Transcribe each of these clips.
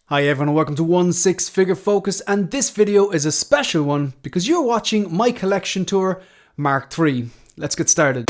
Hi everyone and welcome to One Six Figure Focus, and this video is a special one because you're watching my collection tour Mark III. Let's get started.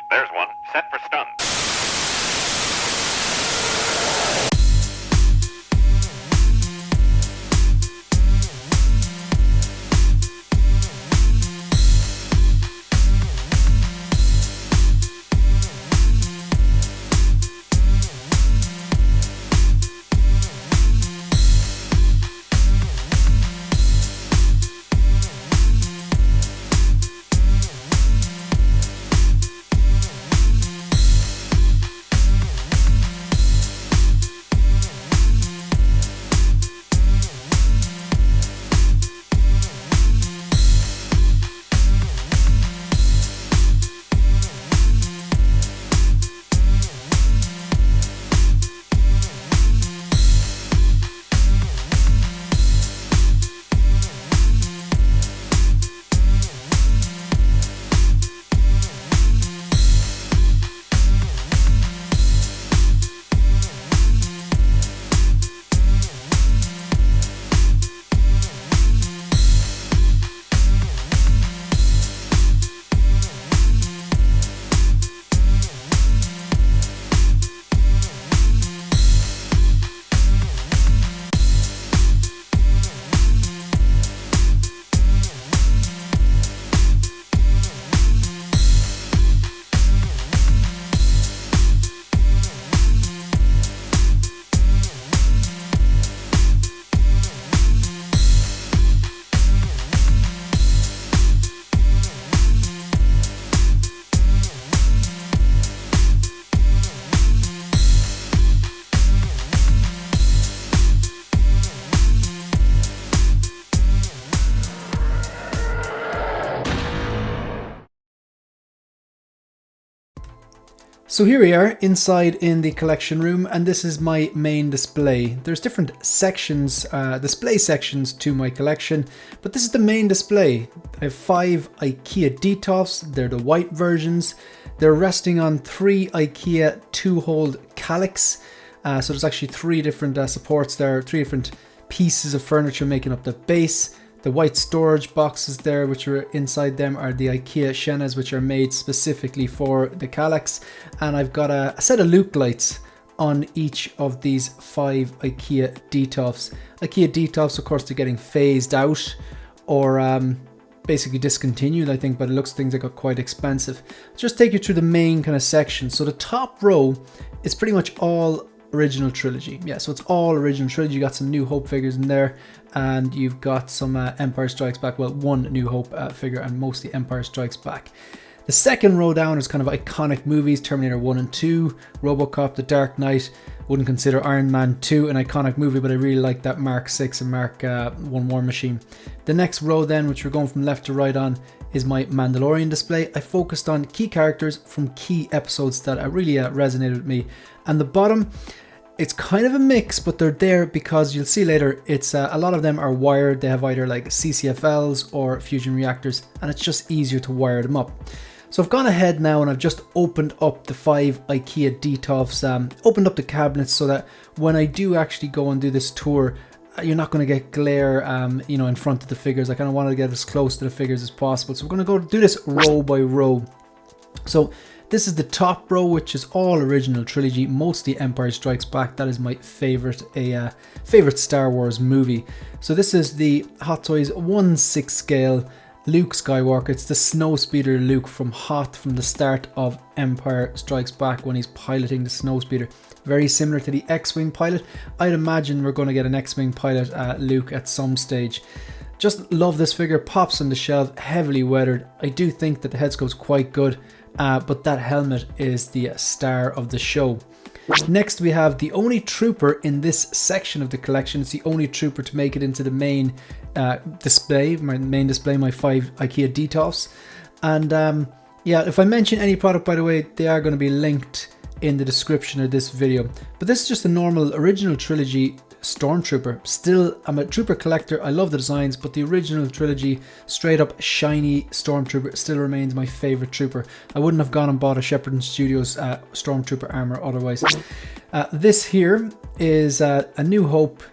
There's one, set for stun. So here we are inside in the collection room, and this is my main display. There's different sections, display sections to my collection, but this is the main display. I have 5 IKEA Detolfs. They're the white versions. They're resting on 3 IKEA 2-hold Calyx. So there's actually 3 different supports there, 3 different pieces of furniture making up the base. The white storage boxes there, which are inside them, are the IKEA Shennas, which are made specifically for the Calyx. And I've got a set of loop lights on each of these 5 IKEA Detolfs. IKEA Detolfs, of course, they're getting phased out or basically discontinued, I think, but it looks things that got quite expensive. I'll just take you through the main kind of section. So the top row is pretty much all original trilogy. Yeah, so it's all original trilogy. You got some New Hope figures in there, and you've got some Empire Strikes Back. Well, one New Hope figure, and mostly Empire Strikes Back. The second row down is kind of iconic movies: Terminator 1 and 2, Robocop, The Dark Knight. Wouldn't consider Iron Man 2 an iconic movie, but I really like that Mark 6 and Mark 1 War Machine. The next row then, which we're going from left to right on, is my Mandalorian display. I focused on key characters from key episodes that really resonated with me. And the bottom It's kind of a mix, but they're there because you'll see later, it's a lot of them are wired. They have either like CCFLs or fusion reactors, and it's just easier to wire them up. So I've gone ahead now and I've just opened up the 5 IKEA DTOFs, opened up the cabinets so that when I do actually go and do this tour, you're not going to get glare, you know, in front of the figures. I kind of wanted to get as close to the figures as possible. So we're going to go do this row by row. So this is the top row, which is all original trilogy, mostly Empire Strikes Back. That is my favorite, favorite Star Wars movie. So this is the Hot Toys 1/6 scale Luke Skywalker. It's the snowspeeder Luke from the start of Empire Strikes Back when he's piloting the snowspeeder. Very similar to the X-Wing pilot. I'd imagine we're going to get an X-Wing pilot Luke at some stage. Just love this figure, pops on the shelf, heavily weathered. I do think that the head sculpt's quite good, but that helmet is the star of the show. Next we have the only trooper in this section of the collection. It's the only trooper to make it into the main display, my 5 IKEA DTOFs. And yeah, if I mention any product, by the way, they are going to be linked in the description of this video. But this is just a normal original trilogy Stormtrooper. Still, I'm a trooper collector. I love the designs, but the original trilogy, straight up shiny Stormtrooper, still remains my favorite trooper. I wouldn't have gone and bought a Shepperton Studios Stormtrooper armor otherwise. This here is A New Hope,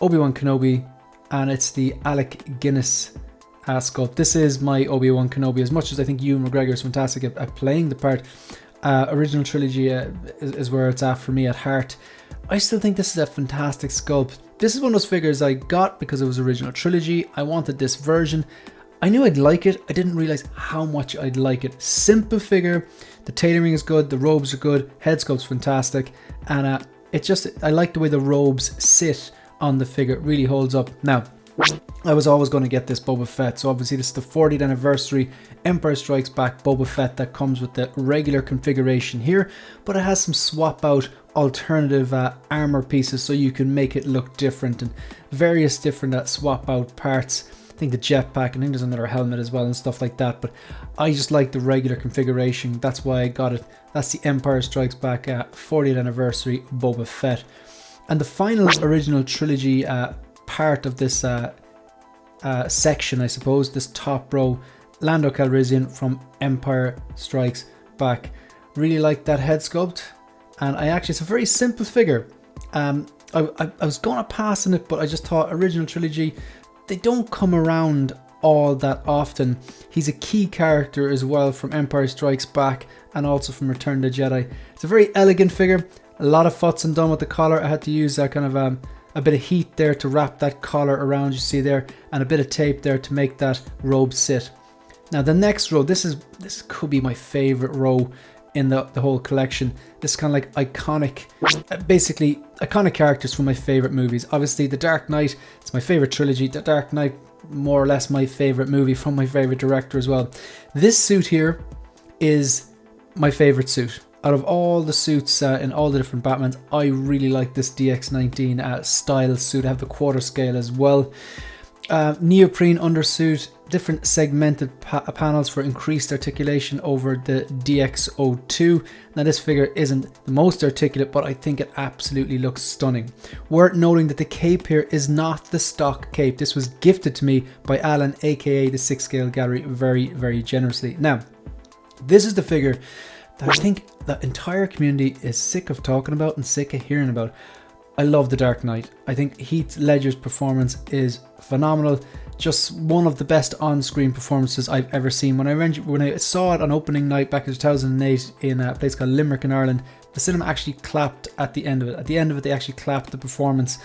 Obi-Wan Kenobi, and it's the Alec Guinness sculpt. This is my Obi-Wan Kenobi. As much as I think Ewan McGregor is fantastic at playing the part, original trilogy is where it's at for me at heart. I still think this is a fantastic sculpt. This is one of those figures I got because it was original trilogy. I wanted this version. I knew I'd like it. I didn't realize how much I'd like it. Simple figure. The tailoring is good. The robes are good. Head sculpt's fantastic. And I like the way the robes sit on the figure. It really holds up. Now, I was always going to get this Boba Fett. So obviously this is the 40th anniversary Empire Strikes Back Boba Fett that comes with the regular configuration here, but it has some swap out alternative armor pieces so you can make it look different, and various different swap out parts. I think the jetpack, I think there's another helmet as well and stuff like that, but I just like the regular configuration. That's why I got it. That's the Empire Strikes Back 40th anniversary Boba Fett. And the final original trilogy part of this section, I suppose, this top row, Lando Calrissian from Empire Strikes Back. Really like that head sculpt, and it's a very simple figure. I was going to pass on it, but I just thought original trilogy, they don't come around all that often. He's a key character as well from Empire Strikes Back and also from Return of the Jedi. It's a very elegant figure. A lot of futzing done with the collar. I had to use that kind of a bit of heat there to wrap that collar around, you see there, and a bit of tape there to make that robe sit. Now the next row, this could be my favorite row in the whole collection. This is kind of like iconic, basically iconic characters from my favorite movies. Obviously The Dark Knight, it's my favorite trilogy. The Dark Knight, more or less my favorite movie from my favorite director as well. This suit here is my favorite suit. Out of all the suits in all the different Batmans, I really like this DX19 style suit. I have the quarter scale as well. Neoprene undersuit, different segmented panels for increased articulation over the DX02. Now this figure isn't the most articulate, but I think it absolutely looks stunning. Worth noting that the cape here is not the stock cape. This was gifted to me by Alan, aka the 6 scale gallery, very, very generously. Now, this is the figure that I think the entire community is sick of talking about and sick of hearing about. I love The Dark Knight. I think Heath Ledger's performance is phenomenal. Just one of the best on-screen performances I've ever seen. When I saw it on opening night back in 2008 in a place called Limerick in Ireland, the cinema actually clapped at the end of it. At the end of it, they actually clapped the performance.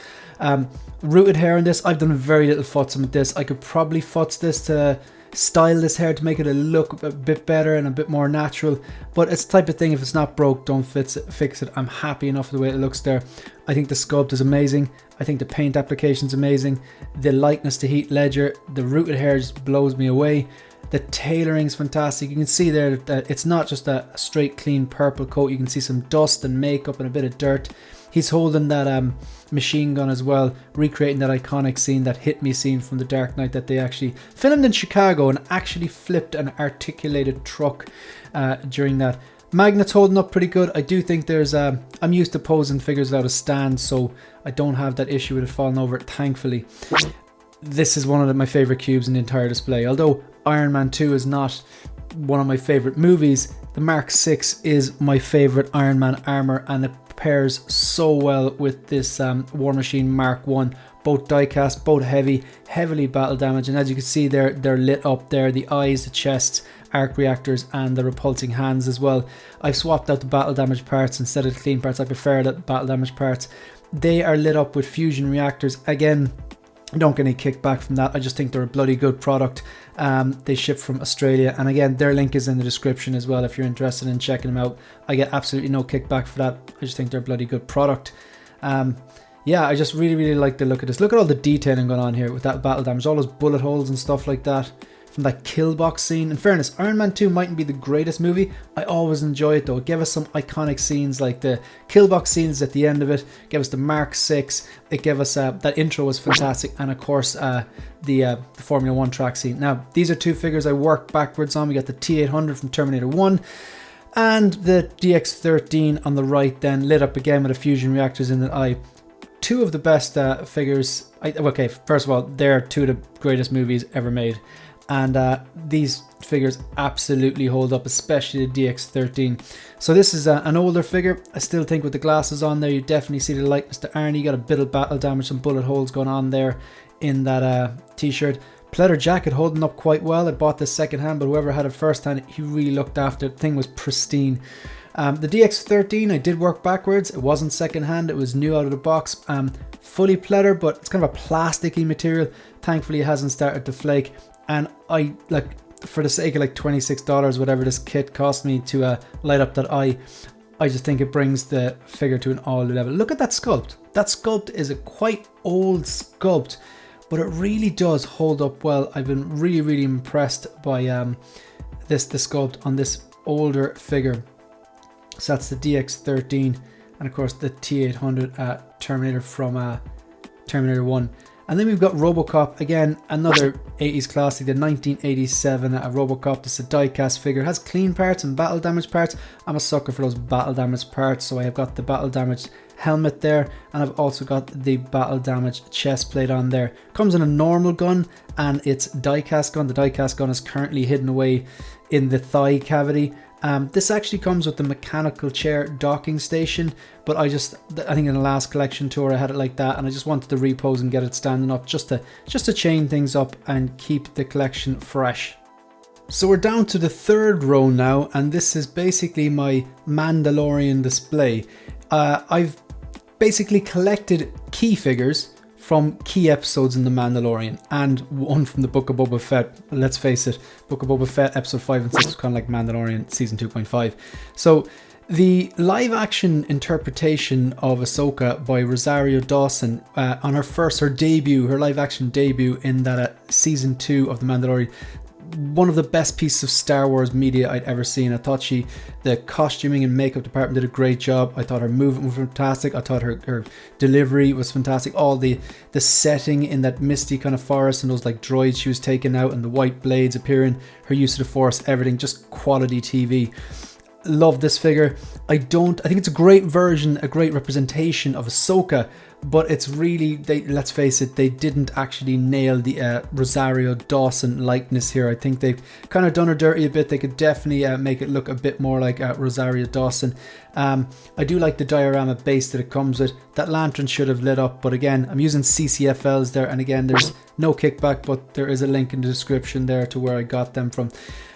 Rooted hair in this, I've done very little futzing with this. I could probably futz this to style this hair to make it look a bit better and a bit more natural, but it's the type of thing, if it's not broke, don't fix it. I'm happy enough with the way it looks there. I think the sculpt is amazing. I think the paint application is amazing. The likeness to Heath Ledger, the rooted hair just blows me away. The tailoring is fantastic. You can see there that it's not just a straight clean purple coat. You can see some dust and makeup and a bit of dirt. He's holding that machine gun as well, recreating that iconic scene, that hit me scene from The Dark Knight that they actually filmed in Chicago and actually flipped an articulated truck during that. Magnet's holding up pretty good. I do think there's I'm used to posing figures without a stand, so I don't have that issue with it falling over, thankfully. This is one of my favorite cubes in the entire display. Although Iron Man 2 is not one of my favorite movies, the Mark 6 is my favorite Iron Man armor, and it pairs so well with this War Machine Mark 1. Both diecast, both heavily battle damage, and as you can see they're lit up there, the eyes, the chests, arc reactors, and the repulsing hands as well. I've swapped out the battle damage parts instead of the clean parts. I prefer the battle damage parts. They are lit up with fusion reactors. Again, I don't get any kickback from that. I just think they're a bloody good product. They ship from Australia, and again, their link is in the description as well if you're interested in checking them out. I get absolutely no kickback for that. I just think they're a bloody good product. Yeah, I just really like the look of this. Look at all the detailing going on here with that battle damage, all those bullet holes and stuff like that from that kill box scene. In fairness, Iron Man 2 mightn't be the greatest movie. I always enjoy it though. It gave us some iconic scenes like the kill box scenes at the end of it. It gave us the Mark 6. It gave us that intro was fantastic, and of course the Formula 1 track scene. Now these are two figures I worked backwards on. We got the T800 from Terminator 1. And the DX13 on the right, then lit up again with the fusion reactors in the eye. Two of the best figures. Okay, first of all, they're two of the greatest movies ever made, and these figures absolutely hold up, especially the DX13. So this is an older figure. I still think with the glasses on there, you definitely see the likeness to Arnie. You got a bit of battle damage, some bullet holes going on there in that t-shirt. Pleather jacket holding up quite well. I bought this second hand, but whoever had it first hand, he really looked after it. The thing was pristine. The DX13 I did work backwards. It wasn't second hand, it was new out of the box. Fully pleather, but it's kind of a plasticky material. Thankfully it hasn't started to flake, and I like, for the sake of like $26 whatever this kit cost me to light up that eye, I just think it brings the figure to an all new level. Look at that sculpt. That sculpt is a quite old sculpt, but it really does hold up well. I've been really impressed by the sculpt on this older figure. So that's the DX13, and of course the T800 Terminator from Terminator 1. And then we've got Robocop, again another 80s classic, the 1987 Robocop. This is a die-cast figure. It has clean parts and battle damage parts. I'm a sucker for those battle damage parts, so I have got the battle damage helmet there, and I've also got the battle damage chest plate on there. Comes in a normal gun, and it's die-cast gun. The die-cast gun is currently hidden away in the thigh cavity. This actually comes with the mechanical chair docking station, but I think in the last collection tour I had it like that, and I just wanted to repose and get it standing up just to chain things up and keep the collection fresh. So we're down to the third row now, and this is basically my Mandalorian display. I've basically collected key figures from key episodes in The Mandalorian, and one from the Book of Boba Fett. Let's face it, Book of Boba Fett episode 5 and 6 was kind of like Mandalorian season 2.5. So the live action interpretation of Ahsoka by Rosario Dawson on her live action debut in that season 2 of The Mandalorian, one of the best pieces of Star Wars media I'd ever seen. I thought the costuming and makeup department did a great job. I thought her movement was fantastic. I thought her delivery was fantastic. All the setting in that misty kind of forest, and those like droids she was taking out, and the white blades appearing, her use of the Force, everything, just quality TV. Love this figure. I think it's a great version, a great representation of Ahsoka, but it's really, let's face it, they didn't actually nail the Rosario Dawson likeness here. I think they've kind of done her dirty a bit. They could definitely make it look a bit more like Rosario Dawson. I do like the diorama base that it comes with. That lantern should have lit up, but again, I'm using CCFLs there, and again, there's no kickback, but there is a link in the description there to where I got them from.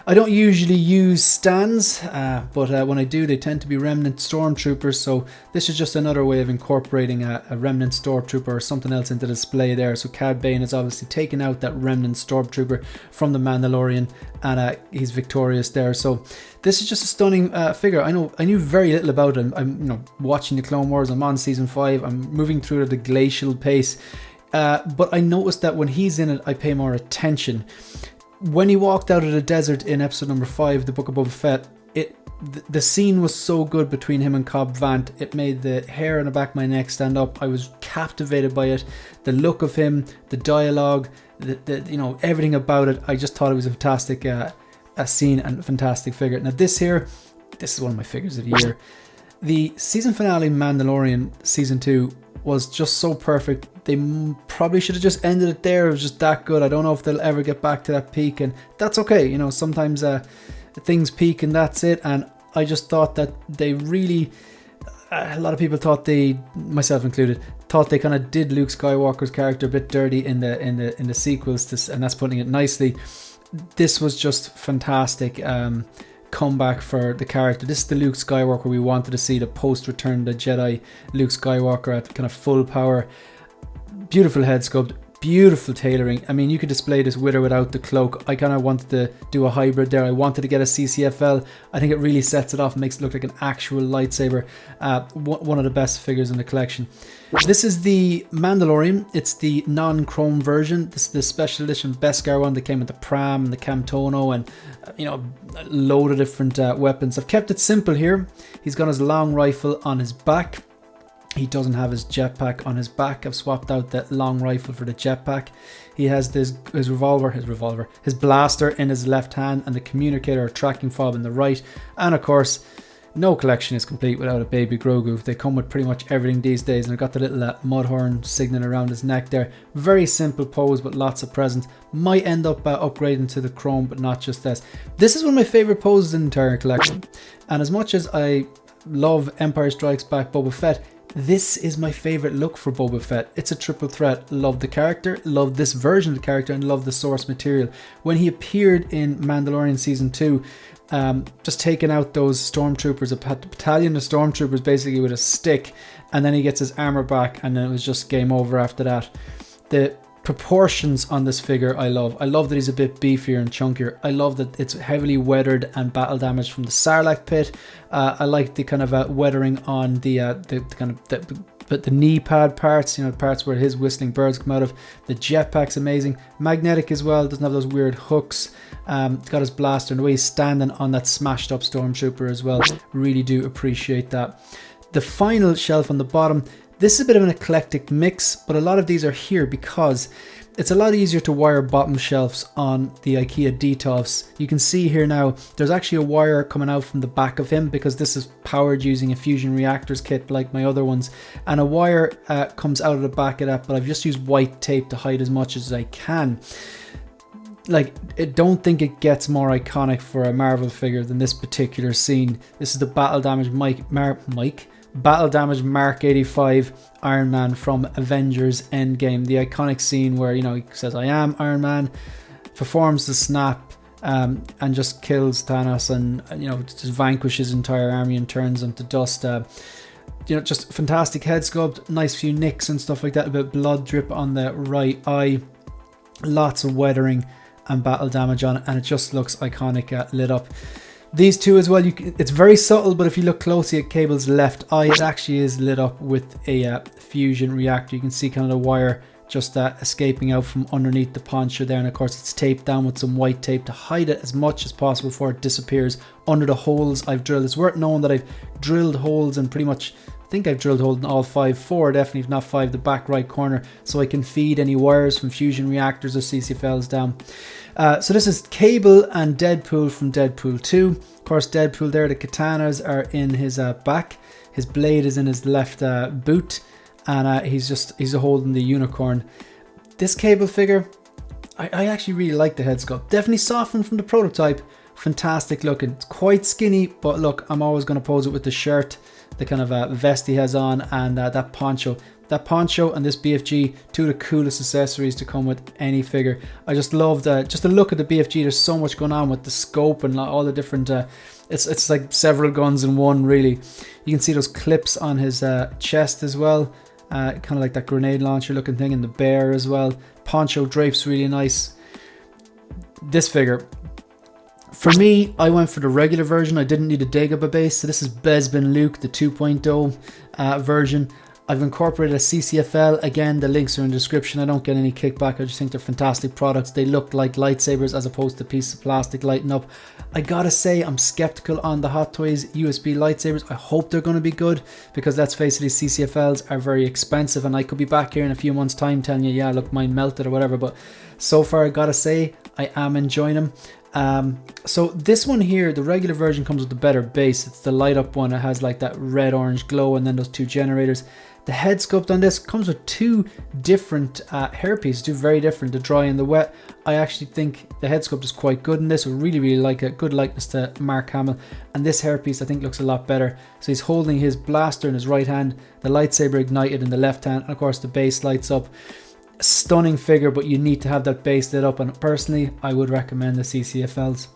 I don't usually use stands, but when I do, they tend to be Remnant Stormtroopers, so this is just another way of incorporating a Remnant Stormtrooper or something else into the display there. So Cad Bane has obviously taken out that Remnant Stormtrooper from the Mandalorian, and he's victorious there. So this is just a stunning figure. I knew very little about him. I'm watching the Clone Wars. I'm on season 5. I'm moving through at a glacial pace, but I noticed that when he's in it, I pay more attention. When he walked out of the desert in episode number 5, the Book of Boba Fett, the scene was so good between him and Cobb Vanth. It made the hair on the back of my neck stand up. I was captivated by it. The look of him, the dialogue, the everything about it. I just thought it was a fantastic scene and a fantastic figure. Now this here this is one of my figures of the year. The season finale Mandalorian season 2 was just so perfect. They probably should have just ended it there. It was just that good. I don't know if they'll ever get back to that peak, and that's okay. You know, sometimes things peak and that's it. And I just thought that they really, a lot of people thought they, myself included, thought they kind of did Luke Skywalker's character a bit dirty in the sequels, and that's putting it nicely. This was just fantastic. Comeback for the character. This is the Luke Skywalker we wanted to see, the post Return of the Jedi Luke Skywalker at kind of full power. Beautiful head sculpt, beautiful tailoring. I mean, you could display this with or without the cloak. I kind of wanted to do a hybrid there. I wanted to get a CCFL. I think it really sets it off, makes it look like an actual lightsaber. One of the best figures in the collection. This is the Mandalorian. It's the non-chrome version. This is the special edition Beskar one that came with the Pram and the Camtono and you know, a load of different weapons. I've kept it simple here. He's got his long rifle on his back. He doesn't have his jetpack on his back. I've swapped out that long rifle for the jetpack. He has his blaster in his left hand and the communicator or tracking fob in the right. And of course, no collection is complete without a baby Grogu. They come with pretty much everything these days. And I've got the little mudhorn signet around his neck there. Very simple pose, but lots of presents. Might end up upgrading to the chrome, but not just this. This is one of my favorite poses in the entire collection. And as much as I love Empire Strikes Back Boba Fett, this is my favorite look for Boba Fett. It's a triple threat. Love the character, love this version of the character, and love the source material. When he appeared in Mandalorian Season 2, just taking out those stormtroopers, a battalion of stormtroopers basically with a stick, and then he gets his armor back, and then it was just game over after that. The proportions on this figure I love. I love that he's a bit beefier and chunkier. I love that it's heavily weathered and battle damaged from the Sarlacc pit. I like the kind of weathering on the kind of the knee pad parts, you know, the parts where his whistling birds come out of. The jetpack's amazing. Magnetic as well, doesn't have those weird hooks. It's got his blaster and the way he's standing on that smashed up stormtrooper as well. Really do appreciate that. The final shelf on the bottom, this is a bit of an eclectic mix, but a lot of these are here because it's a lot easier to wire bottom shelves on the IKEA Detolfs. You can see here now, there's actually a wire coming out from the back of him because this is powered using a fusion reactors kit like my other ones. And a wire comes out of the back of that, but I've just used white tape to hide as much as I can. Like, I don't think it gets more iconic for a Marvel figure than this particular scene. This is the Battle Damage Battle Damage Mark 85 Iron Man from Avengers Endgame. The iconic scene where, you know, he says, "I am Iron Man," performs the snap and just kills Thanos and, you know, just vanquishes his entire army and turns them to dust. You know, just fantastic head sculpt, nice few nicks and stuff like that, a bit of blood drip on the right eye, lots of weathering and battle damage on it, and it just looks iconic lit up. These two as well, it's very subtle, but if you look closely at Cable's left eye, it actually is lit up with a fusion reactor. You can see kind of the wire just escaping out from underneath the poncho there, and of course it's taped down with some white tape to hide it as much as possible before it disappears under the holes I've drilled. It's worth knowing that I've drilled holes in pretty much, I think I've drilled holes in all four definitely, if not five, the back right corner, so I can feed any wires from fusion reactors or CCFLs down. So this is Cable and Deadpool from Deadpool 2. Of course, Deadpool there, the katanas are in his back. His blade is in his left boot, and he's holding the unicorn. This Cable figure, I actually really like the head sculpt. Definitely softened from the prototype. Fantastic looking. It's quite skinny, but look, I'm always going to pose it with the shirt, the kind of vest he has on, and that poncho. That poncho and this BFG, two of the coolest accessories to come with any figure. I just love just the look of the BFG. There's so much going on with the scope and all the different, it's like several guns in one, really. You can see those clips on his chest as well, kind of like that grenade launcher looking thing, and the bear as well. Poncho drapes really nice. This figure, for me, I went for the regular version. I didn't need a Dagobah base, so this is Bespin Luke, the 2.0 version. I've incorporated a CCFL. Again, the links are in the description. I don't get any kickback. I just think they're fantastic products. They look like lightsabers as opposed to pieces of plastic lighting up. I gotta say, I'm skeptical on the Hot Toys USB lightsabers. I hope they're going to be good, because let's face it, these CCFLs are very expensive, and I could be back here in a few months' time telling you, yeah, look, mine melted or whatever. But so far, I gotta say, I am enjoying them. So this one here, the regular version comes with the better base. It's the light up one. It has like that red orange glow and then those two generators. The head sculpt on this comes with two different hair pieces, two very different, the dry and the wet. I actually think the head sculpt is quite good in this. I really like it. Good likeness to Mark Hamill. And this hair piece I think looks a lot better. So he's holding his blaster in his right hand, the lightsaber ignited in the left hand, and of course the base lights up. Stunning figure, but you need to have that base lit up, and personally I would recommend the CCFLs.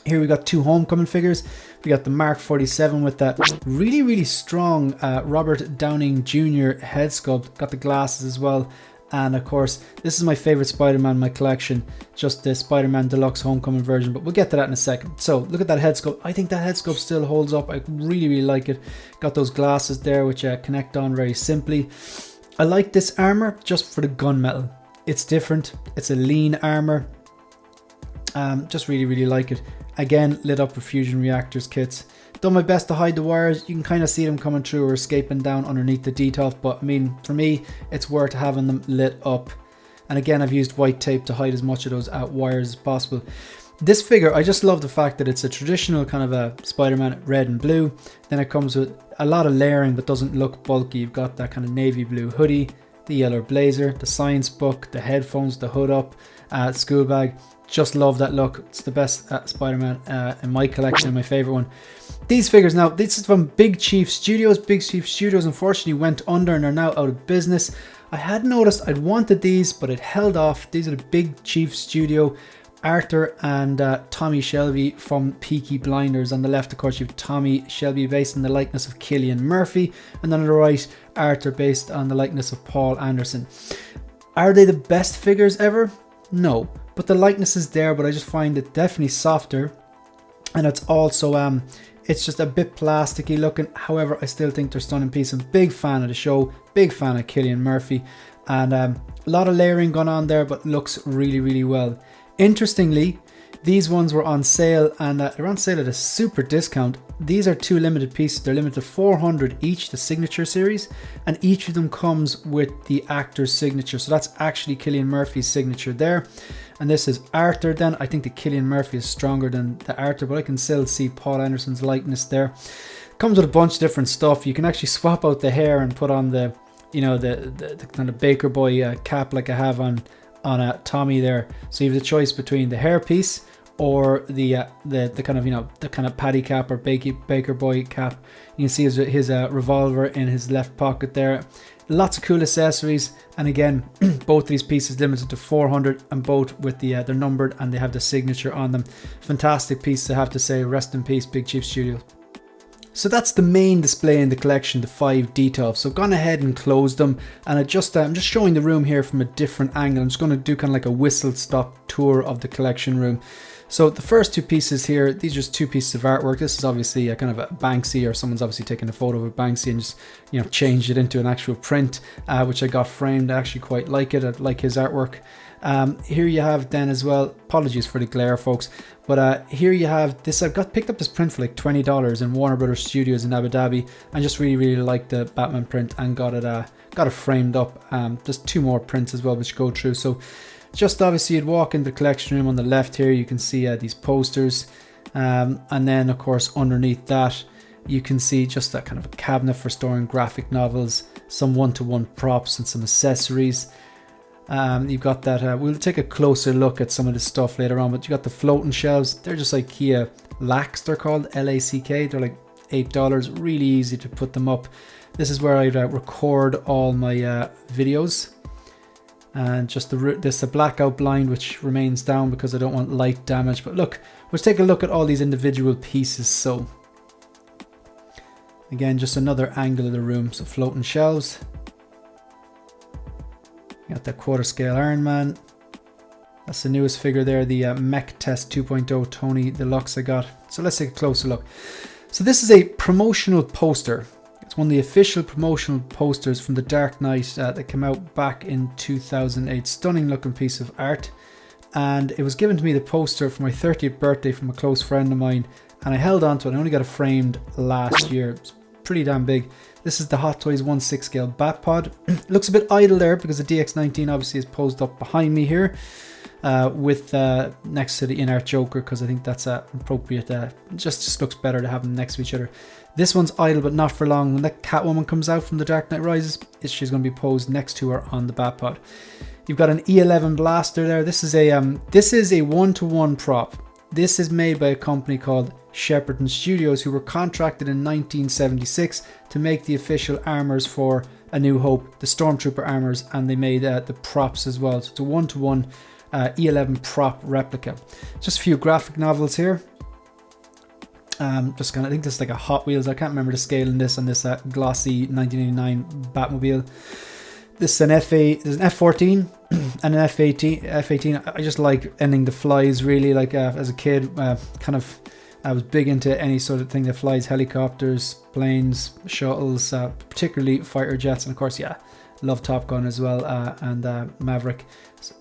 Here we got two Homecoming figures. We got the Mark 47 with that really strong Robert Downing Jr. head sculpt. Got the glasses as well. And of course, this is my favorite Spider-Man in my collection, just the Spider-Man Deluxe Homecoming version, but we'll get to that in a second. So look at that head sculpt. I think that head sculpt still holds up. I really like it. Got those glasses there which connect on very simply. I like this armor just for the gunmetal. It's different. It's a lean armor. Just really like it. Again, lit up with fusion reactors kits. Done my best to hide the wires. You can kind of see them coming through or escaping down underneath the detail, but I mean, for me, it's worth having them lit up. And again, I've used white tape to hide as much of those wires as possible. This figure, I just love the fact that it's a traditional kind of a Spider-Man red and blue. Then it comes with a lot of layering but doesn't look bulky. You've got that kind of navy blue hoodie, the yellow blazer, the science book, the headphones, the hood up, school bag. Just love that look. It's the best Spider-Man in my collection, my favorite one. These figures now, this is from Big Chief Studios. Big Chief Studios unfortunately went under and are now out of business. I had noticed I'd wanted these, but it held off. These are the Big Chief Studio. Arthur and Tommy Shelby from Peaky Blinders. On the left, of course, you have Tommy Shelby based on the likeness of Cillian Murphy. And then on the right, Arthur based on the likeness of Paul Anderson. Are they the best figures ever? No. But the likeness is there, but I just find it definitely softer. And it's also, it's just a bit plasticky looking. However, I still think they're stunning pieces. I'm a big fan of the show. Big fan of Cillian Murphy. And a lot of layering going on there, but looks really well. Interestingly, these ones were on sale, and they're on sale at a super discount. These are two limited pieces. They're limited to 400 each, the signature series, and each of them comes with the actor's signature. So that's actually Cillian Murphy's signature there. And this is Arthur then. I think the Cillian Murphy is stronger than the Arthur, but I can still see Paul Anderson's likeness there. Comes with a bunch of different stuff. You can actually swap out the hair and put on the, you know, the kind of Baker Boy cap like I have on Tommy there. So you have the choice between the hairpiece or the kind of, you know, the kind of paddy cap or Baker Boy cap. You can see his revolver in his left pocket there. Lots of cool accessories, and again, both these pieces limited to 400, and both with the they're numbered and they have the signature on them. Fantastic piece, I have to say. Rest in peace, Big Chief Studios. So that's the main display in the collection, the 5 details. So I've gone ahead and closed them, and I'm just showing the room here from a different angle. I'm just going to do kind of like a whistle stop tour of the collection room. So the first 2 pieces here, these are just 2 pieces of artwork. This is obviously a kind of a Banksy, or someone's obviously taken a photo of a Banksy and just, you know, changed it into an actual print, which I got framed. I actually quite like it. I like his artwork. Here you have then as well, apologies for the glare folks, but here you have this. I've picked up this print for like $20 in Warner Brothers Studios in Abu Dhabi, and just really like the Batman print, and got it framed up. Just 2 more prints as well which go through. So just obviously you'd walk in the collection room. On the left here you can see these posters, and then of course underneath that you can see just that kind of a cabinet for storing graphic novels, some one-to-one props and some accessories. You've got that, we'll take a closer look at some of this stuff later on, but you got the floating shelves. They're just like Kia Lax, they're called, L-A-C-K. They're like $8, really easy to put them up. This is where I record all my videos. And just this blackout blind which remains down because I don't want light damage. But look, let's take a look at all these individual pieces. So again, just another angle of the room. So floating shelves. Got that quarter scale Iron Man. That's the newest figure there, the Mech Test 2.0 Tony Deluxe I got. So let's take a closer look. So this is a promotional poster. It's one of the official promotional posters from The Dark Knight that came out back in 2008. Stunning looking piece of art. And it was given to me, the poster, for my 30th birthday from a close friend of mine. And I held on to it. I only got it framed last year. It's pretty damn big. This is the Hot Toys 1/6 scale Batpod. Looks a bit idle there because the DX19 obviously is posed up behind me here. with next to the Inart Joker, because I think that's appropriate. Just looks better to have them next to each other. This one's idle, but not for long. When that Catwoman comes out from The Dark Knight Rises, she's going to be posed next to her on the Batpod. You've got an E11 blaster there. This is a 1-to-1 prop. This is made by a company called Shepperton Studios, who were contracted in 1976 to make the official armors for A New Hope, the Stormtrooper armors, and they made the props as well. So it's a 1-to-1 E11 prop replica. Just a few graphic novels here. Just kind of, I think this is like a Hot Wheels. I can't remember the scale in this on this glossy 1989 Batmobile. This is an there's an F14 and an F18. I just like ending the flies, really. Like as a kid, I was big into any sort of thing that flies: helicopters, planes, shuttles, particularly fighter jets, and of course, love Top Gun as well, and Maverick.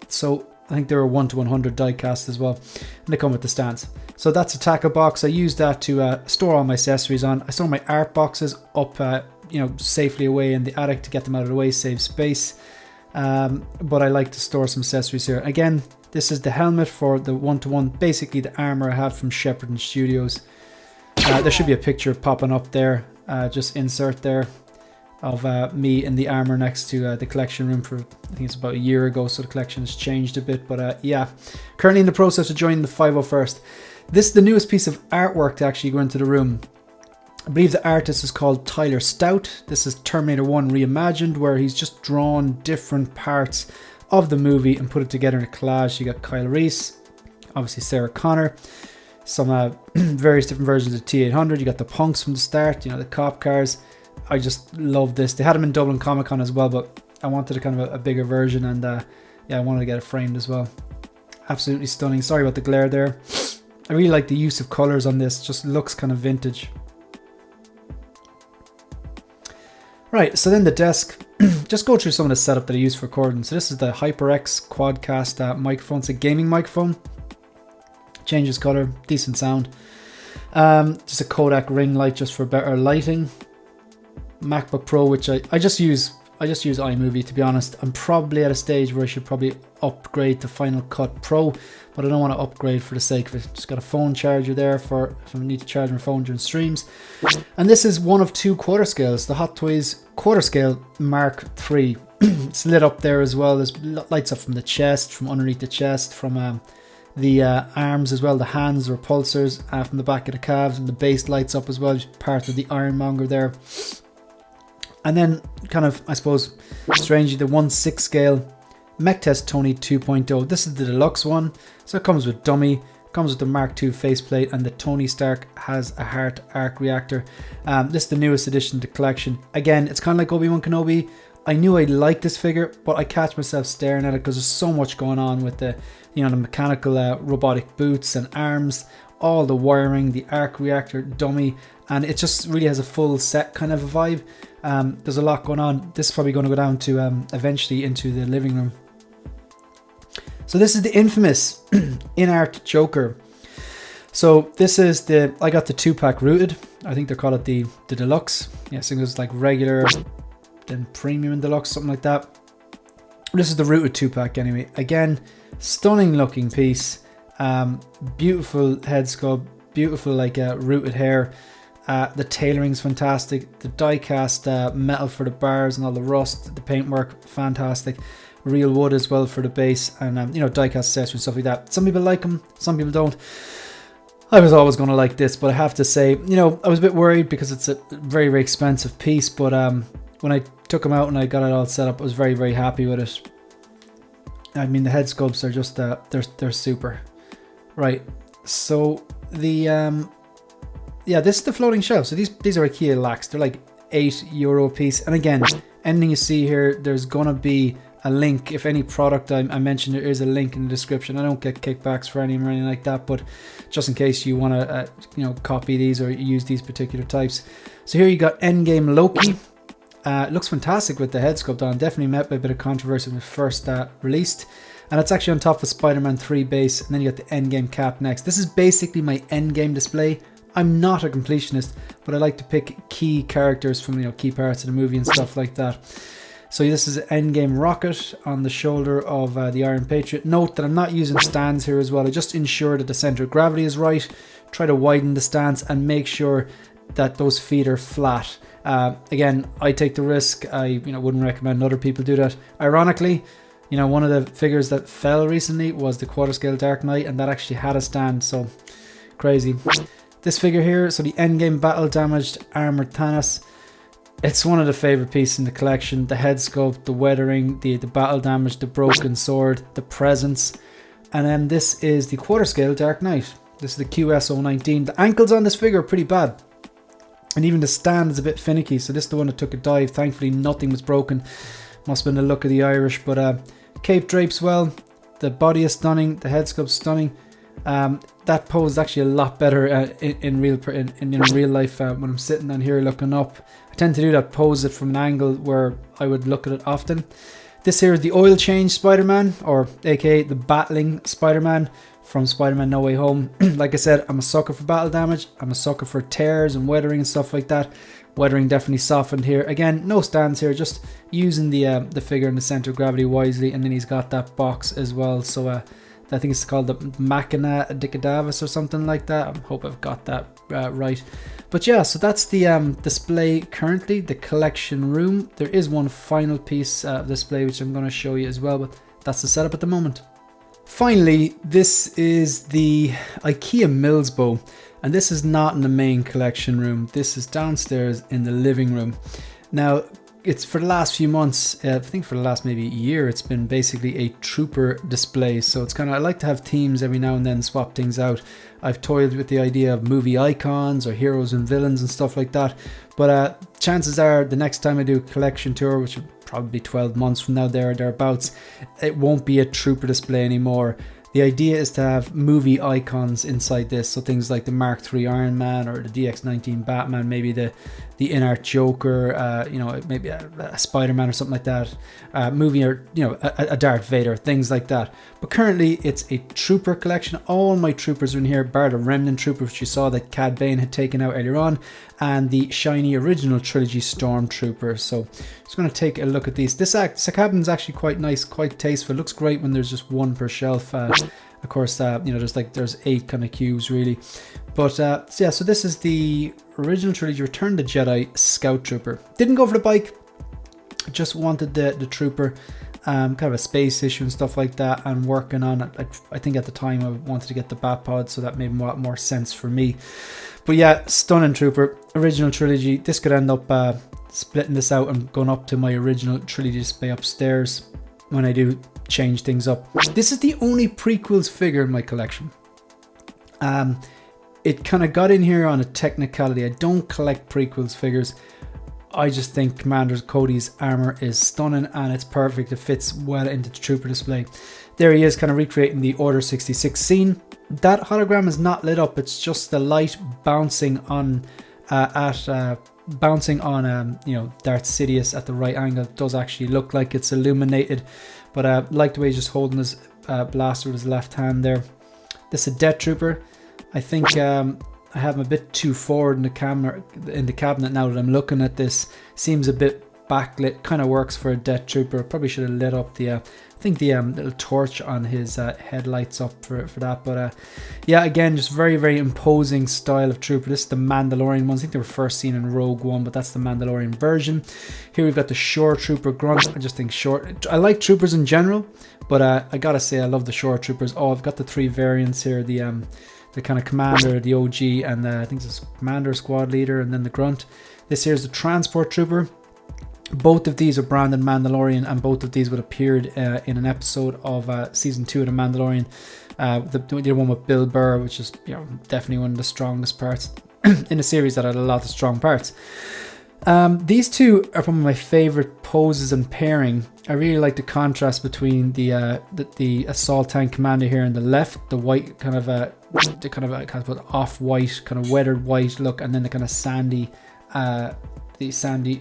So I think they're a 1-to-100 die cast as well, and they come with the stands. So that's a tackle box. I use that to store all my accessories on. I store my art boxes up, safely away in the attic to get them out of the way, save space. But I like to store some accessories here. Again, this is the helmet for the 1-to-1, basically the armor I have from Shepperton Studios. There should be a picture popping up there, just insert there, of me in the armor next to the collection room for, I think it's about a year ago, so the collection has changed a bit. But currently in the process of joining the 501st. This is the newest piece of artwork to actually go into the room. I believe the artist is called Tyler Stout. This is Terminator 1 reimagined, where he's just drawn different parts of the movie and put it together in a collage. You got Kyle Reese, obviously Sarah Connor, some various different versions of T800. You got the punks from the start, the cop cars. I just love this. They had them in Dublin Comic Con as well, but I wanted a kind of a bigger version, and I wanted to get it framed as well. Absolutely stunning. Sorry about the glare there. I really like the use of colors on this. Just looks kind of vintage. Right, so then the desk. Just go through some of the setup that I use for recording. So this is the HyperX Quadcast microphone. It's a gaming microphone. Changes color, decent sound. Just a Kodak ring light just for better lighting. MacBook Pro, which I just use iMovie, to be honest. I'm probably at a stage where I should probably upgrade to Final Cut Pro, but I don't want to upgrade for the sake of it. Just got a phone charger there for if I need to charge my phone during streams. And this is one of 2 quarter scales, the Hot Toys quarter scale Mark III. It's lit up there as well. There's lights up from the chest, from underneath the chest, from the arms as well, the hands, the repulsors, from the back of the calves, and the base lights up as well, part of the ironmonger there. And then, kind of, I suppose, strangely, the 1/6 scale Mech Test Tony 2.0. This is the deluxe one, so it comes with dummy, comes with the Mark II faceplate, and the Tony Stark has a heart arc reactor. This is the newest addition to the collection. Again, it's kind of like Obi-Wan Kenobi. I knew I'd like this figure, but I catch myself staring at it because there's so much going on with the, the mechanical robotic boots and arms, all the wiring, the arc reactor, dummy, and it just really has a full set kind of a vibe. There's a lot going on. This is probably going to go down to eventually into the living room. So this is the infamous Inart Joker. So this is I got the 2-pack rooted. I think they call it the deluxe. Yeah, so it was like regular, then premium and deluxe, something like that. This is the rooted 2-pack anyway. Again, stunning looking piece. Beautiful head sculpt, beautiful rooted hair. The tailoring's fantastic. The die cast metal for the bars and all the rust, the paintwork, fantastic. Real wood as well for the base, and die cast accessories and stuff like that. Some people like them, some people don't. I was always going to like this, but I have to say, I was a bit worried because it's a very, very expensive piece. But when I took them out and I got it all set up, I was very, very happy with it. I mean, the head sculpts are just they're super. Right, so the this is the floating shelf. So these are IKEA lax. They're like €8 a piece. And again, anything you see here, there's gonna be a link. If any product I mentioned, there is a link in the description. I don't get kickbacks for any or anything like that, but just in case you want to copy these or use these particular types. So here you got Endgame Loki. It looks fantastic with the head sculpt on. Definitely met by a bit of controversy when it first released. And it's actually on top of Spider-Man 3 base, and then you got the Endgame cap next. This is basically my Endgame display. I'm not a completionist, but I like to pick key characters from key parts of the movie and stuff like that. So this is an endgame rocket on the shoulder of the Iron Patriot. Note that I'm not using stands here as well. I just ensure that the center of gravity is right. Try to widen the stance and make sure that those feet are flat. Again, I take the risk. I wouldn't recommend other people do that. Ironically, one of the figures that fell recently was the quarter scale Dark Knight, and that actually had a stand, so crazy. This figure here, so the endgame battle damaged armored Thanos. It's one of the favorite pieces in the collection. The head sculpt, the weathering, the battle damage, the broken sword, the presence. And then this is the quarter scale Dark Knight. This is the QS019. The ankles on this figure are pretty bad. And even the stand is a bit finicky. So this is the one that took a dive. Thankfully nothing was broken. Must have been the luck of the Irish. But cape drapes well. The body is stunning. The head sculpt is stunning. That pose is actually a lot better in real life when I'm sitting down here looking up. I tend to do that, pose it from an angle where I would look at it often. This here is the oil change Spider-Man, or aka the battling Spider-Man from Spider-Man No Way Home. Like I said, I'm a sucker for battle damage. I'm a sucker for tears and weathering and stuff like that. Weathering definitely softened here. Again, no stands here, just using the figure in the center of gravity wisely. And then he's got that box as well. So I think it's called the Machina Dicadavis or something like that. I hope I've got that right. But yeah, so that's the display currently, the collection room. There is one final piece of display which I'm going to show you as well, but that's the setup at the moment. Finally, this is the IKEA Mills bow, and this is not in the main collection room. This is downstairs in the living room. Now, it's for the last few months, I think for the last maybe year, it's been basically a trooper display. So it's kind of, I like to have themes every now and then, swap things out. I've toyed with the idea of movie icons or heroes and villains and stuff like that. But chances are the next time I do a collection tour, which will probably be 12 months from now, thereabouts, it won't be a trooper display anymore. The idea is to have movie icons inside this, so things like the Mark III Iron Man or the DX19 Batman, maybe the Inart Joker, maybe a Spider-Man or something like that, movie, or a Darth Vader, things like that. But currently it's a trooper collection. All my troopers are in here, bar the Remnant Trooper, which you saw that Cad Bane had taken out earlier on, and the shiny original trilogy Stormtrooper. So just going to take a look at these. This cabin's actually quite nice, quite tasteful. It looks great when there's just one per shelf. Of course, there's 8 kind of cubes really. But so yeah, so this is the original trilogy Return of the Jedi Scout Trooper. Didn't go for the bike, just wanted the trooper. Kind of a space issue and stuff like that, and working on it. I think at the time I wanted to get the bat pod, so that made a lot more sense for me. But yeah, stunning trooper, original trilogy. This could end up splitting this out and going up to my original trilogy display upstairs when I do change things up. This is the only prequels figure in my collection. It kind of got in here on a technicality. I don't collect prequels figures. I just think Commander Cody's armor is stunning and it's perfect. It fits well into the trooper display. There he is, kind of recreating the Order 66 scene. That hologram is not lit up. It's just the light bouncing on Darth Sidious at the right angle. It does actually look like it's illuminated, but I like the way he's just holding his blaster with his left hand there. This is a Death Trooper. I think I have him a bit too forward in the cabinet now that I'm looking at this. Seems a bit backlit. Kind of works for a Death Trooper. Probably should have lit up the little torch on his headlights up for that. But yeah, again, just very, very imposing style of trooper. This is the Mandalorian one. I think they were first seen in Rogue One, but that's the Mandalorian version. Here we've got the Shore Trooper Grunt. I just think I like troopers in general, but I gotta say I love the Shore Troopers. Oh, I've got the 3 variants here. The kind of Commander, the OG, and I think it's Commander, Squad Leader, and then the Grunt. This here is the Transport Trooper. Both of these are branded Mandalorian, and both of these would have appeared in an episode of season 2 of The Mandalorian. The one with Bill Burr, which is definitely one of the strongest parts in the series that had a lot of strong parts. These two are some of my favorite poses and pairing. I really like the contrast between the assault tank commander here on the left, the white kind of off-white, kind of weathered white look, and then the kind of sandy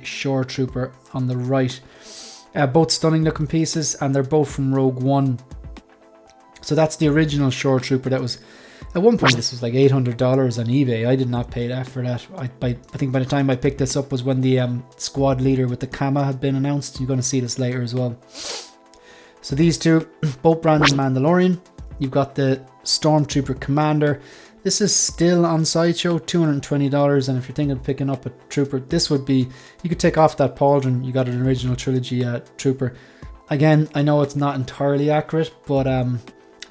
Shore Trooper on the right. Both stunning looking pieces, and they're both from Rogue One. So that's the original Shore Trooper that was At one point this was like $800 on eBay. I did not pay that for that. I think by the time I picked this up was when the squad leader with the Kama had been announced. You're going to see this later as well. So these two, both branded Mandalorian. You've got the Stormtrooper Commander. This is still on Sideshow, $220, and if you're thinking of picking up a Trooper, this would be, you could take off that pauldron, you got an original trilogy Trooper. Again, I know it's not entirely accurate, but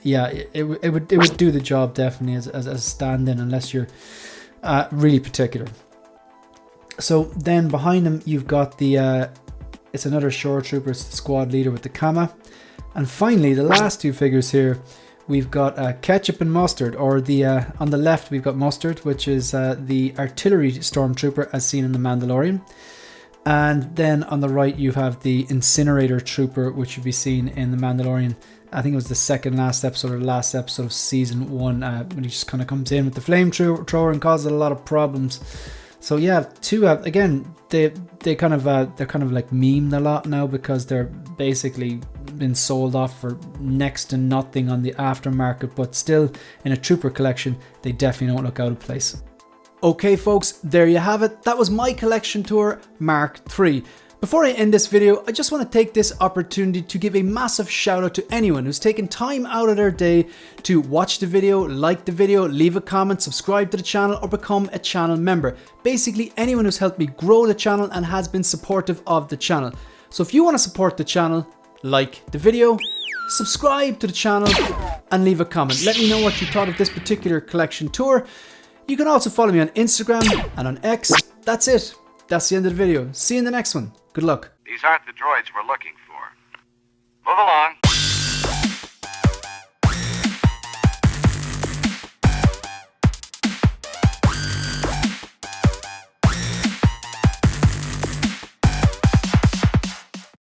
yeah, it would do the job definitely as a stand-in, unless you're really particular. So then behind him, you've got the, it's another Shore Trooper, it's the squad leader with the Kama. And finally, the last two figures here, we've got Ketchup and Mustard, or the on the left we've got Mustard, which is the artillery stormtrooper as seen in The Mandalorian. And then on the right you have the Incinerator Trooper, which you'll be seen in The Mandalorian. I think it was the second last episode or the last episode of season 1, when he just kind of comes in with the flamethrower and causes a lot of problems. So yeah, two again, they're kind of like memed a lot now, because they're basically been sold off for next to nothing on the aftermarket, but still in a Trooper collection they definitely don't look out of place. Okay folks, there you have it. That was my collection tour Mark III. Before I end this video, I just want to take this opportunity to give a massive shout out to anyone who's taken time out of their day to watch the video, like the video, leave a comment, subscribe to the channel, or become a channel member. Basically anyone who's helped me grow the channel and has been supportive of the channel. So if you want to support the channel, like the video, subscribe to the channel, and leave a comment. Let me know what you thought of this particular collection tour. You can also follow me on Instagram and on X. That's it. That's the end of the video. See you in the next one. Good luck. These aren't the droids we're looking for. Move along.